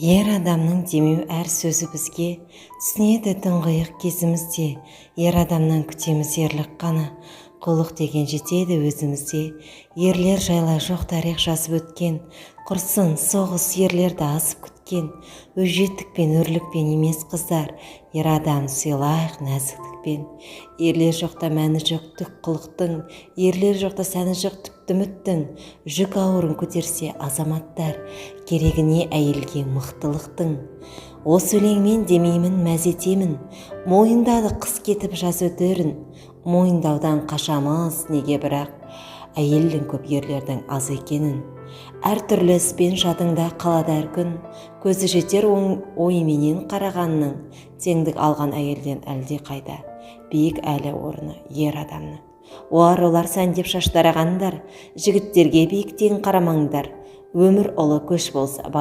Ер адамның демеу әр сөзі бізге, түсінеді тұңғиық кезімізде. Ер адамнан күтеміз ерлік қана, құлық деген жетеді өзімізде. Ерлер жайлы жоқ тарих жазып өткен, құрсын соғыс ерлерді асып күткен. Өжеттікпен өрлікпен емес қыздар, ер адам сыйлайық нәзіктікпен. Ерлер жоқта мәні жоқ түк қылықтың, ерлер жоқта сәні жоқ түпті үміттің. Жүк ауырын көтерсе азаматтар, керегіне әйелге мықтылықтың. Осы өлеңмен демеймін мәз етемін, мойындады қыс кетіп жаз өтерін. Мойындаудан қашамыз неге бірақ, әйелдің көп ерлердің аз екенін. Әртүрлі іспен жадыңда қалады әр күн, көзі жетер ойменен қарағанның. Теңдік алған әйелден әлде қайда, биік әлі орны ер адамның. Олар сәндеп шаштарағандар, жігіттерге биіктен қарамаңдар. Өмір ұлы көш болса